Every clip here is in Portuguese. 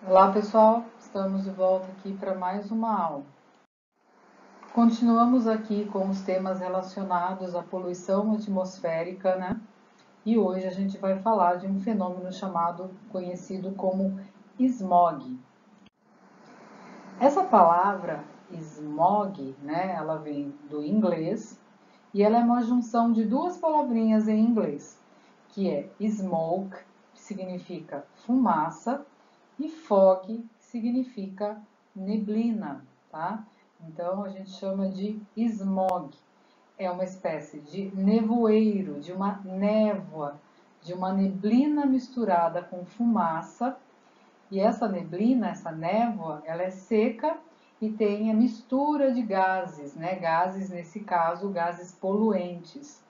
Olá pessoal, estamos de volta aqui para mais uma aula. Continuamos aqui com os temas relacionados à poluição atmosférica, né? E hoje a gente vai falar de um fenômeno conhecido como smog. Essa palavra smog, né? Ela vem do inglês e ela é uma junção de duas palavrinhas em inglês, que é smoke, que significa fumaça, e fog, que significa neblina, tá? Então a gente chama de smog. É uma espécie de nevoeiro, de uma névoa, de uma neblina misturada com fumaça. E essa neblina, essa névoa, ela é seca e tem a mistura de gases, né? Gases, nesse caso, gases poluentes.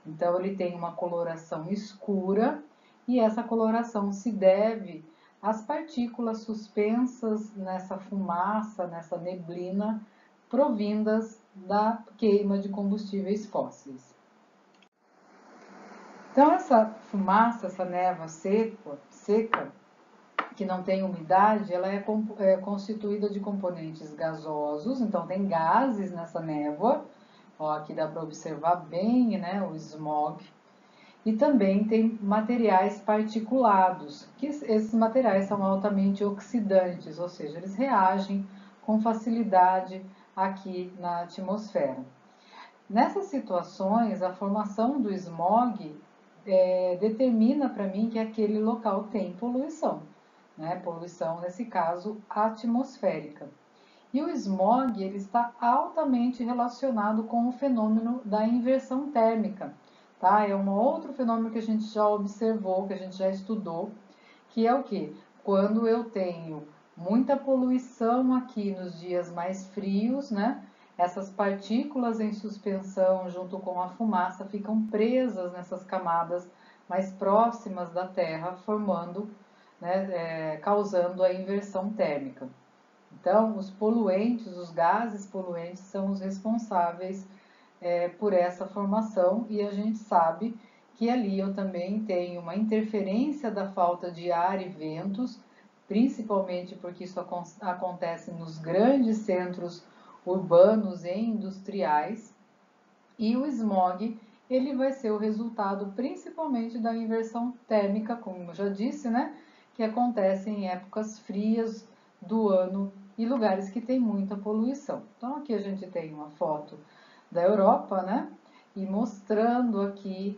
Então ele tem uma coloração escura e essa coloração se deve às partículas suspensas nessa fumaça, nessa neblina, provindas da queima de combustíveis fósseis. Então essa fumaça, essa névoa seca, que não tem umidade, ela é constituída de componentes gasosos, então tem gases nessa névoa, ó, aqui dá para observar bem, né, o smog, e também tem materiais particulados, que esses materiais são altamente oxidantes, ou seja, eles reagem com facilidade aqui na atmosfera. Nessas situações, a formação do smog determina para mim que aquele local tem poluição, né? Poluição, nesse caso, atmosférica. E o smog ele está altamente relacionado com o fenômeno da inversão térmica. Tá? É um outro fenômeno que a gente já observou, que a gente já estudou, que é o que? Quando eu tenho muita poluição aqui nos dias mais frios, né? Essas partículas em suspensão junto com a fumaça ficam presas nessas camadas mais próximas da Terra, formando, né, causando a inversão térmica. Então, os poluentes, os gases poluentes são os responsáveis por essa formação e a gente sabe que ali eu também tenho uma interferência da falta de ar e ventos, principalmente porque isso acontece nos grandes centros urbanos e industriais, e o smog ele vai ser o resultado principalmente da inversão térmica, como eu já disse, né, que acontece em épocas frias do ano e lugares que tem muita poluição. Então aqui a gente tem uma foto da Europa, né, e mostrando aqui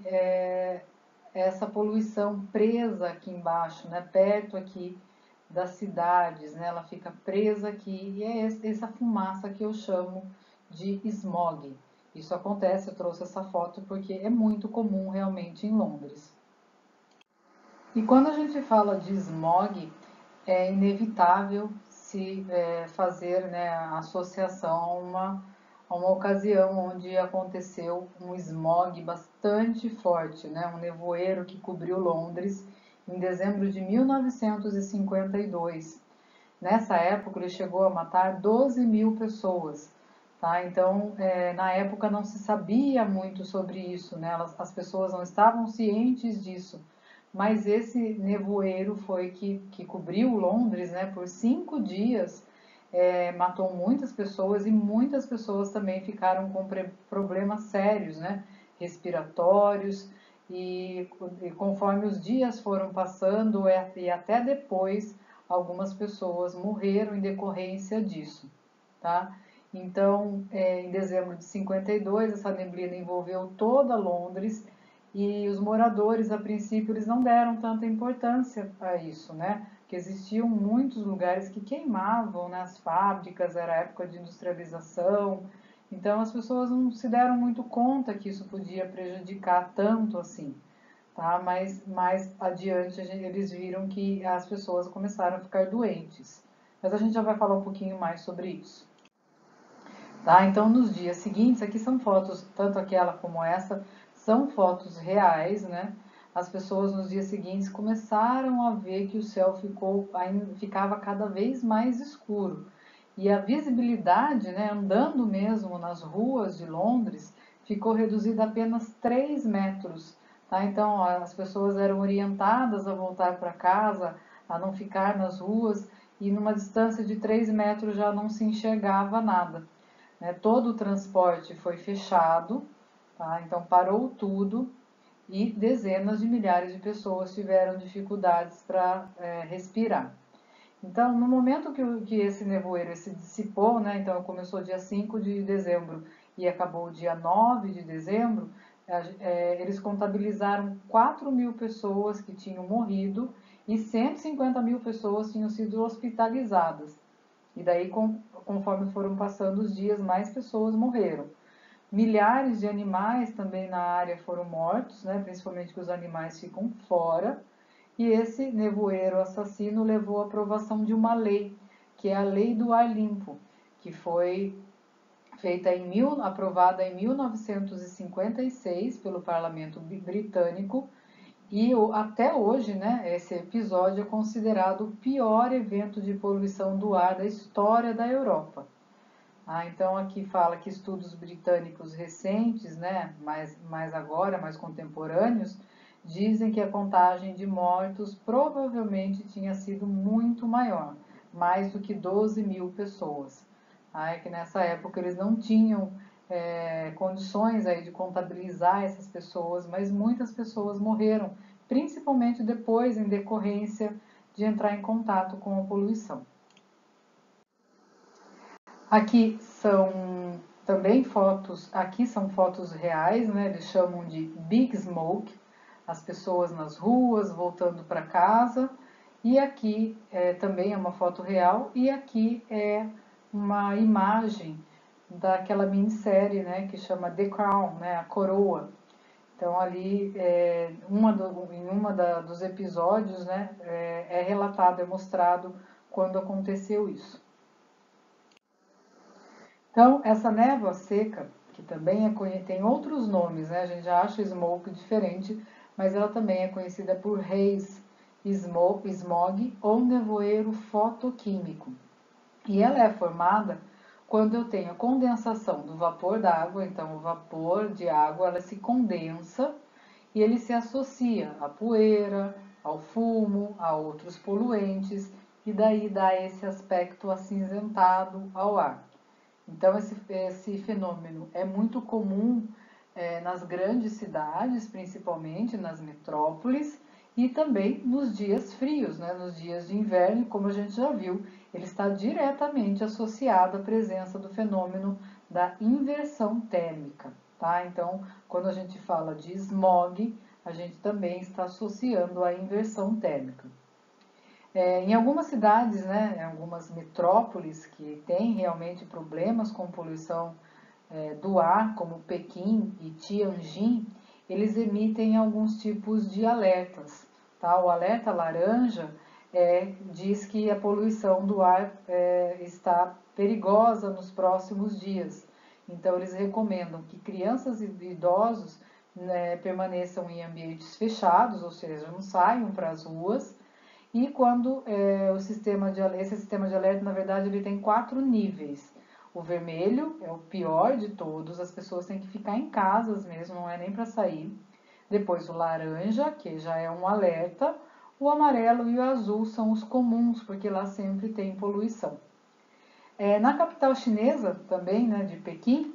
essa poluição presa aqui embaixo, né, perto aqui das cidades, né, ela fica presa aqui e é essa fumaça que eu chamo de smog. Isso acontece, eu trouxe essa foto porque é muito comum realmente em Londres. E quando a gente fala de smog, é inevitável se fazer, né, a associação a uma ocasião onde aconteceu um smog bastante forte, né, um nevoeiro que cobriu Londres em dezembro de 1952. Nessa época ele chegou a matar 12 mil pessoas. Tá? Então, na época não se sabia muito sobre isso, né? As pessoas não estavam cientes disso. Mas esse nevoeiro foi que cobriu Londres, né, por 5 dias, matou muitas pessoas e muitas pessoas também ficaram com problemas sérios, né, respiratórios, e conforme os dias foram passando e até depois, algumas pessoas morreram em decorrência disso, tá? Então, em dezembro de 52, essa neblina envolveu toda Londres e os moradores, a princípio, eles não deram tanta importância a isso, né? Porque existiam muitos lugares que queimavam, né? As fábricas, era época de industrialização, então as pessoas não se deram muito conta que isso podia prejudicar tanto assim, tá? Mas mais adiante eles viram que as pessoas começaram a ficar doentes. Mas a gente já vai falar um pouquinho mais sobre isso. Tá? Então, nos dias seguintes, aqui são fotos, tanto aquela como essa, são fotos reais, né? As pessoas nos dias seguintes começaram a ver que o céu ficava cada vez mais escuro. E a visibilidade, né, andando mesmo nas ruas de Londres, ficou reduzida a apenas 3 metros. Tá? Então, as pessoas eram orientadas a voltar para casa, a não ficar nas ruas, e numa distância de 3 metros já não se enxergava nada, né? Todo o transporte foi fechado, tá? Então parou tudo e dezenas de milhares de pessoas tiveram dificuldades para respirar. Então, no momento que esse nevoeiro se dissipou, né, então começou dia 5 de dezembro e acabou dia 9 de dezembro, eles contabilizaram 4.000 pessoas que tinham morrido e 150.000 pessoas tinham sido hospitalizadas. E daí, conforme foram passando os dias, mais pessoas morreram. Milhares de animais também na área foram mortos, né, principalmente que os animais ficam fora. E esse nevoeiro assassino levou à aprovação de uma lei, que é a Lei do Ar Limpo, que foi aprovada em 1956 pelo Parlamento Britânico e até hoje, né, esse episódio é considerado o pior evento de poluição do ar da história da Europa. Então aqui fala que estudos britânicos recentes, né, mais contemporâneos, dizem que a contagem de mortos provavelmente tinha sido muito maior, mais do que 12.000 pessoas. É que nessa época eles não tinham condições aí de contabilizar essas pessoas, mas muitas pessoas morreram, principalmente depois, em decorrência de entrar em contato com a poluição. Aqui são também fotos, aqui são fotos reais, né? Eles chamam de Big Smoke, as pessoas nas ruas, voltando para casa. E aqui também é uma foto real, e aqui é uma imagem daquela minissérie, né, que chama The Crown, né, a Coroa. Então ali, em uma dos episódios, né, é relatado, é mostrado quando aconteceu isso. Então, essa névoa seca, que também tem outros nomes, né? A gente já acha smoke diferente, mas ela também é conhecida por haze, smog ou nevoeiro fotoquímico. E ela é formada quando eu tenho a condensação do vapor d'água, então o vapor de água ela se condensa e ele se associa à poeira, ao fumo, a outros poluentes, e daí dá esse aspecto acinzentado ao ar. Então, esse fenômeno é muito comum nas grandes cidades, principalmente nas metrópoles, e também nos dias frios, né, nos dias de inverno, como a gente já viu, ele está diretamente associado à presença do fenômeno da inversão térmica. Tá? Então, quando a gente fala de smog, a gente também está associando a inversão térmica. Em algumas cidades, né, em algumas metrópoles que têm realmente problemas com poluição do ar, como Pequim e Tianjin, eles emitem alguns tipos de alertas. Tá? O alerta laranja diz que a poluição do ar está perigosa nos próximos dias. Então, eles recomendam que crianças e idosos permaneçam em ambientes fechados, ou seja, não saiam para as ruas. E quando esse sistema de alerta, na verdade, ele tem 4 níveis. O vermelho é o pior de todos, as pessoas têm que ficar em casas mesmo, não é nem para sair. Depois o laranja, que já é um alerta. O amarelo e o azul são os comuns, porque lá sempre tem poluição. Na capital chinesa também, né, de Pequim,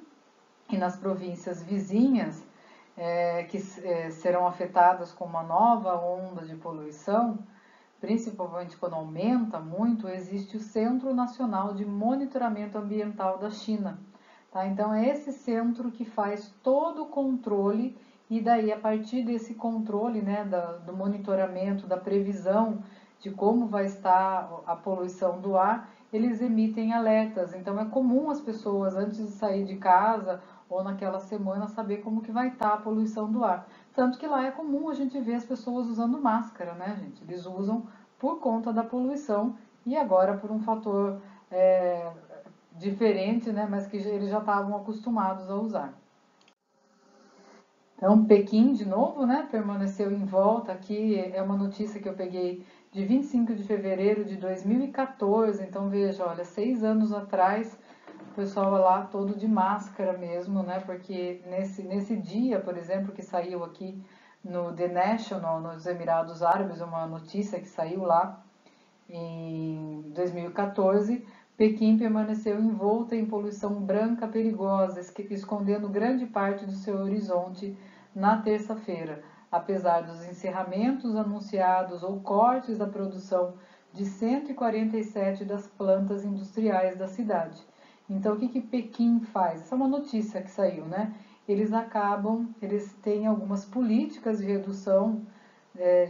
e nas províncias vizinhas, que serão afetadas com uma nova onda de poluição, principalmente quando aumenta muito, existe o Centro Nacional de Monitoramento Ambiental da China. Tá? Então, é esse centro que faz todo o controle, e daí, a partir desse controle, né, do monitoramento, da previsão de como vai estar a poluição do ar, eles emitem alertas. Então, é comum as pessoas, antes de sair de casa ou naquela semana, saber como que vai estar a poluição do ar. Tanto que lá é comum a gente ver as pessoas usando máscara, né, gente? Eles usam por conta da poluição e agora por um fator diferente, né, mas que eles já estavam acostumados a usar. Então, Pequim, de novo, né, permaneceu em volta. Aqui é uma notícia que eu peguei de 25 de fevereiro de 2014. Então, veja, olha, 6 anos atrás, o pessoal lá todo de máscara mesmo, né, porque nesse dia, por exemplo, que saiu aqui no The National, nos Emirados Árabes, uma notícia que saiu lá em 2014, Pequim permaneceu envolta em poluição branca perigosa, escondendo grande parte do seu horizonte na terça-feira, apesar dos encerramentos anunciados ou cortes da produção de 147 das plantas industriais da cidade. Então, o que Pequim faz? Essa é uma notícia que saiu, né? Eles têm algumas políticas de redução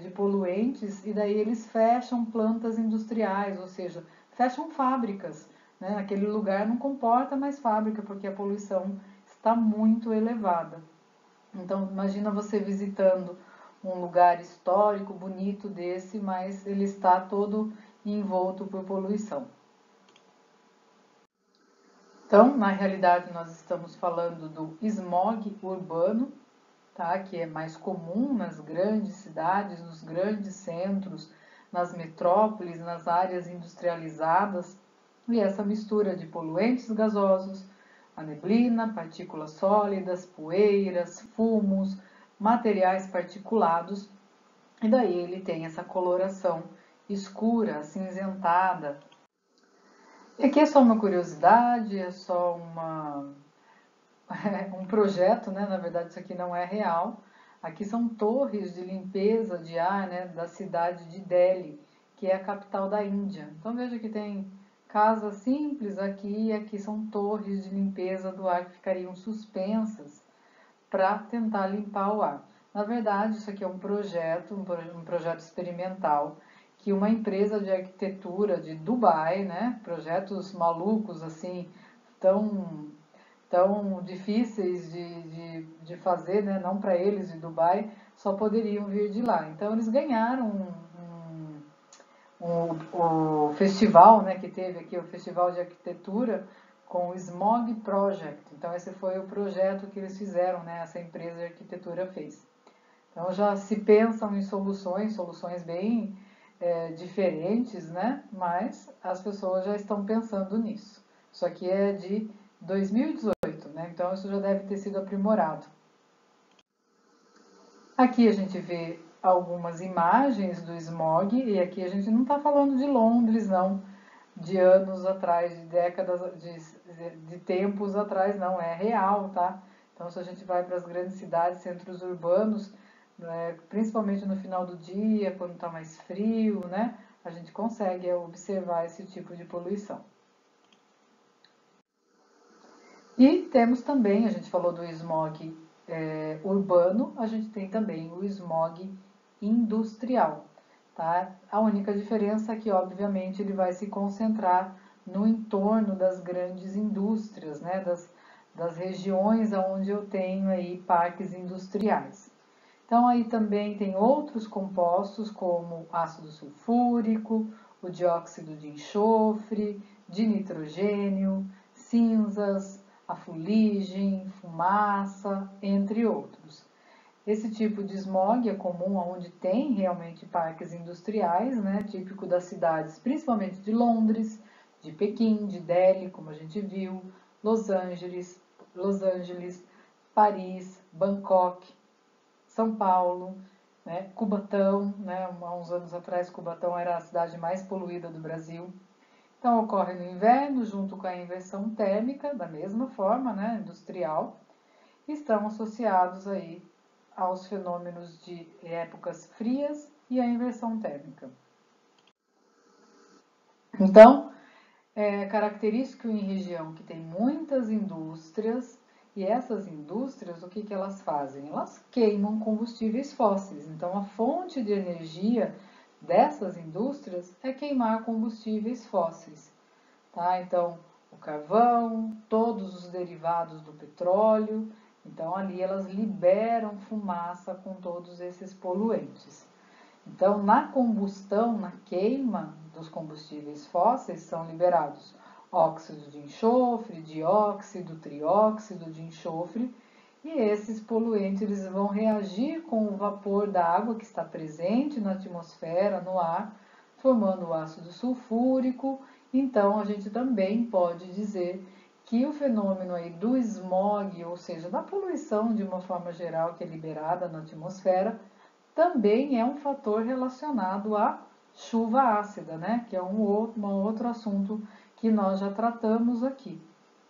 de poluentes e daí eles fecham plantas industriais, ou seja, fecham fábricas, né? Aquele lugar não comporta mais fábrica porque a poluição está muito elevada. Então, imagina você visitando um lugar histórico, bonito desse, mas ele está todo envolto por poluição. Então, na realidade, nós estamos falando do smog urbano, tá? Que é mais comum nas grandes cidades, nos grandes centros, nas metrópoles, nas áreas industrializadas. E essa mistura de poluentes gasosos, a neblina, partículas sólidas, poeiras, fumos, materiais particulados, e daí ele tem essa coloração escura, acinzentada. E aqui é só uma curiosidade, é só um projeto, né? Na verdade isso aqui não é real. Aqui são torres de limpeza de ar, né, da cidade de Delhi, que é a capital da Índia. Então veja que tem casas simples aqui e aqui são torres de limpeza do ar que ficariam suspensas para tentar limpar o ar. Na verdade, isso aqui é um projeto experimental que uma empresa de arquitetura de Dubai, né, projetos malucos assim, tão difíceis de fazer, né, não para eles de Dubai, só poderiam vir de lá. Então eles ganharam o festival, né, que teve aqui, o Festival de Arquitetura, com o Smog Project. Então esse foi o projeto que eles fizeram, né, essa empresa de arquitetura fez. Então já se pensam em soluções bem diferentes, né, mas as pessoas já estão pensando nisso. Isso aqui é de 2018, né, então isso já deve ter sido aprimorado. Aqui a gente vê algumas imagens do smog, e aqui a gente não está falando de Londres, não, de anos atrás, de décadas, de tempos atrás, não, é real, tá? Então, se a gente vai para as grandes cidades, centros urbanos, né, principalmente no final do dia, quando está mais frio, né, a gente consegue observar esse tipo de poluição. E temos também, a gente falou do smog urbano, a gente tem também o smog industrial. Tá? A única diferença é que, obviamente, ele vai se concentrar no entorno das grandes indústrias, né? das regiões onde eu tenho aí parques industriais. Então, aí também tem outros compostos, como ácido sulfúrico, o dióxido de enxofre, de nitrogênio, cinzas, a fuligem, fumaça, entre outros. Esse tipo de smog é comum onde tem realmente parques industriais, né, típico das cidades, principalmente de Londres, de Pequim, de Delhi, como a gente viu, Los Angeles, Paris, Bangkok, São Paulo, né, Cubatão, né, há uns anos atrás Cubatão era a cidade mais poluída do Brasil. Então ocorre no inverno, junto com a inversão térmica, da mesma forma, né, industrial, estão associados aí aos fenômenos de épocas frias e a inversão térmica. Então, é característico em região que tem muitas indústrias, e essas indústrias, o que elas fazem? Elas queimam combustíveis fósseis. Então, a fonte de energia dessas indústrias é queimar combustíveis fósseis. Tá? Então, o carvão, todos os derivados do petróleo, então ali elas liberam fumaça com todos esses poluentes. Então, na combustão, na queima dos combustíveis fósseis, são liberados óxidos de enxofre, dióxido, trióxido de enxofre, e esses poluentes eles vão reagir com o vapor da água que está presente na atmosfera, no ar, formando o ácido sulfúrico. Então, a gente também pode dizer que o fenômeno aí do smog, ou seja, da poluição de uma forma geral que é liberada na atmosfera, também é um fator relacionado à chuva ácida, né? Que é um outro assunto que nós já tratamos aqui,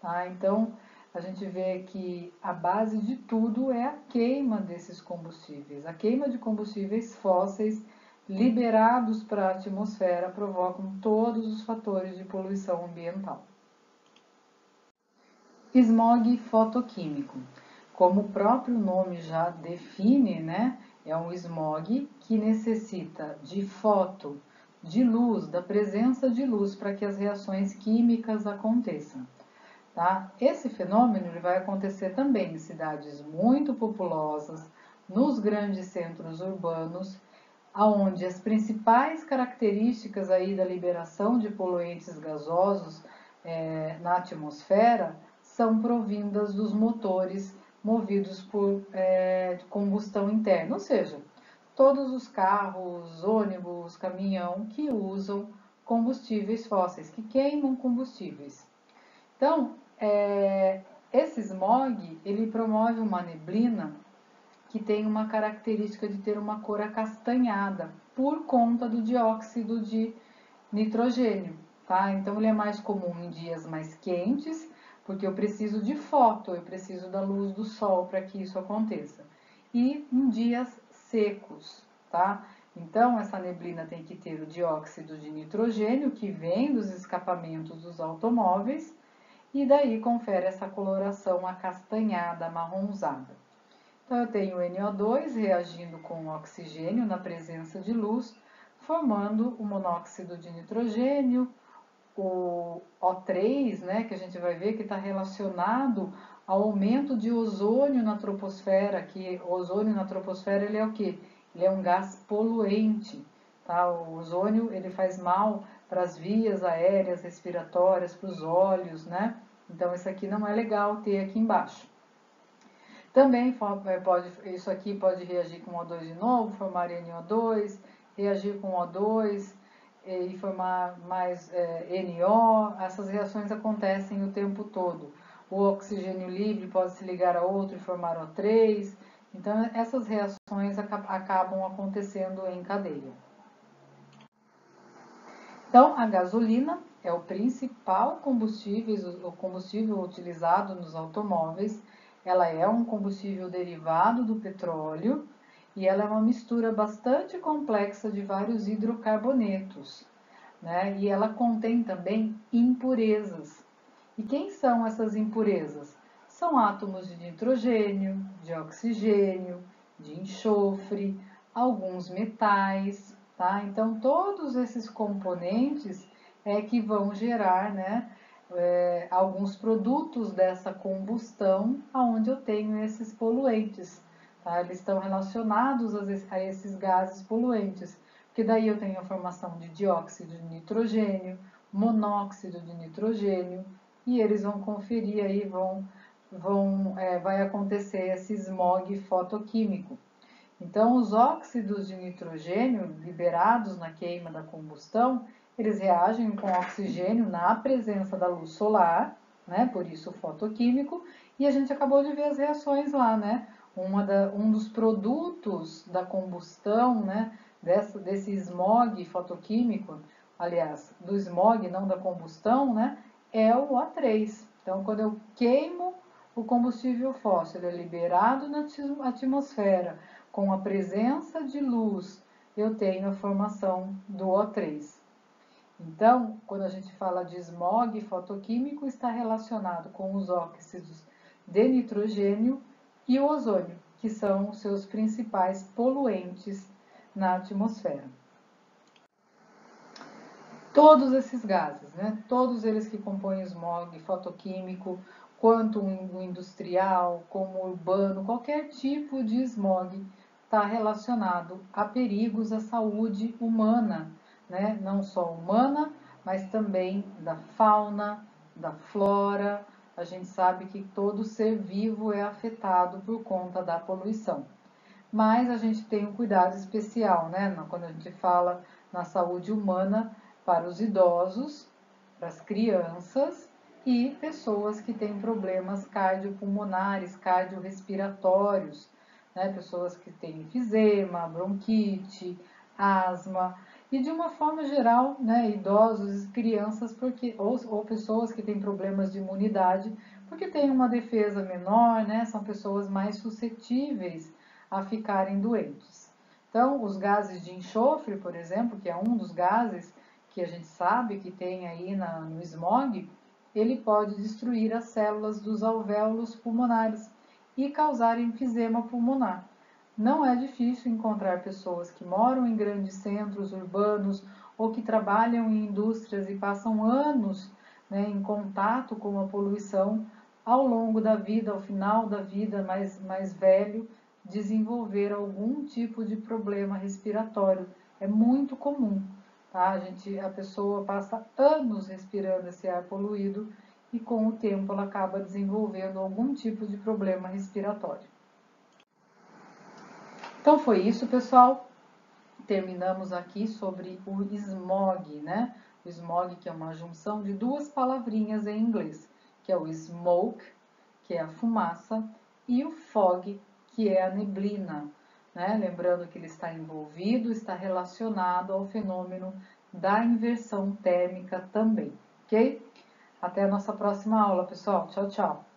tá? Então, a gente vê que a base de tudo é a queima desses combustíveis. A queima de combustíveis fósseis liberados para a atmosfera provocam todos os fatores de poluição ambiental. Smog fotoquímico. Como o próprio nome já define, né, é um smog que necessita de de luz, da presença de luz para que as reações químicas aconteçam. Tá? Esse fenômeno ele vai acontecer também em cidades muito populosas, nos grandes centros urbanos, onde as principais características aí da liberação de poluentes gasosos na atmosfera são provindas dos motores movidos por combustão interna, ou seja, todos os carros, ônibus, caminhão que usam combustíveis fósseis, que queimam combustíveis. Então, esse smog, ele promove uma neblina que tem uma característica de ter uma cor acastanhada, por conta do dióxido de nitrogênio, tá? Então, ele é mais comum em dias mais quentes, porque eu preciso de eu preciso da luz do sol para que isso aconteça. E em dias secos, tá? Então, essa neblina tem que ter o dióxido de nitrogênio, que vem dos escapamentos dos automóveis, e daí confere essa coloração acastanhada, amarronzada. Então, eu tenho o NO2 reagindo com o oxigênio na presença de luz, formando o monóxido de nitrogênio, o O3, né, que a gente vai ver que está relacionado ao aumento de ozônio na troposfera, que o ozônio na troposfera ele é o quê? Ele é um gás poluente, tá? O ozônio ele faz mal para as vias aéreas respiratórias, para os olhos, né? Então isso aqui não é legal ter aqui embaixo. Também isso aqui pode reagir com O2 de novo, formar NO2, reagir com O2 e formar mais NO. Essas reações acontecem o tempo todo. O oxigênio livre pode se ligar a outro e formar O3. Então, essas reações acabam acontecendo em cadeia. Então, a gasolina é o principal combustível utilizado nos automóveis. Ela é um combustível derivado do petróleo e ela é uma mistura bastante complexa de vários hidrocarbonetos, né? E ela contém também impurezas. E quem são essas impurezas? São átomos de nitrogênio, de oxigênio, de enxofre, alguns metais, tá? Então, todos esses componentes que vão gerar, né, alguns produtos dessa combustão, onde eu tenho esses poluentes, tá? Eles estão relacionados a esses gases poluentes, porque daí eu tenho a formação de dióxido de nitrogênio, monóxido de nitrogênio, e eles vão conferir aí, vai acontecer esse smog fotoquímico. Então, os óxidos de nitrogênio liberados na queima da combustão, eles reagem com oxigênio na presença da luz solar, né? Por isso fotoquímico, e a gente acabou de ver as reações lá, né? Um dos produtos da combustão, né? Desse smog fotoquímico, aliás, do smog, não da combustão, né? É o O3. Então, quando eu queimo o combustível fóssil, ele é liberado na atmosfera, com a presença de luz, eu tenho a formação do O3. Então, quando a gente fala de smog fotoquímico, está relacionado com os óxidos de nitrogênio e o ozônio, que são os seus principais poluentes na atmosfera. Todos esses gases, né, todos eles que compõem o smog fotoquímico, quanto o industrial, como o urbano, qualquer tipo de smog está relacionado a perigos à saúde humana, né? Não só humana, mas também da fauna, da flora. A gente sabe que todo ser vivo é afetado por conta da poluição. Mas a gente tem um cuidado especial, né? Quando a gente fala na saúde humana, para os idosos, para as crianças e pessoas que têm problemas cardiopulmonares, cardiorrespiratórios, né? Pessoas que têm enfisema, bronquite, asma. E de uma forma geral, né, idosos, crianças, ou pessoas que têm problemas de imunidade, porque têm uma defesa menor, né, são pessoas mais suscetíveis a ficarem doentes. Então, os gases de enxofre, por exemplo, que é um dos gases que a gente sabe que tem aí no smog, ele pode destruir as células dos alvéolos pulmonares e causar enfisema pulmonar. Não é difícil encontrar pessoas que moram em grandes centros urbanos ou que trabalham em indústrias e passam anos, né, em contato com a poluição ao longo da vida, ao final da vida, mais velho, desenvolver algum tipo de problema respiratório. É muito comum, tá? A pessoa passa anos respirando esse ar poluído e com o tempo ela acaba desenvolvendo algum tipo de problema respiratório. Então foi isso, pessoal. Terminamos aqui sobre o smog, né? O smog, que é uma junção de duas palavrinhas em inglês, que é o smoke, que é a fumaça, e o fog, que é a neblina, né? Lembrando que ele está envolvido, está relacionado ao fenômeno da inversão térmica também, ok? Até a nossa próxima aula, pessoal. Tchau, tchau.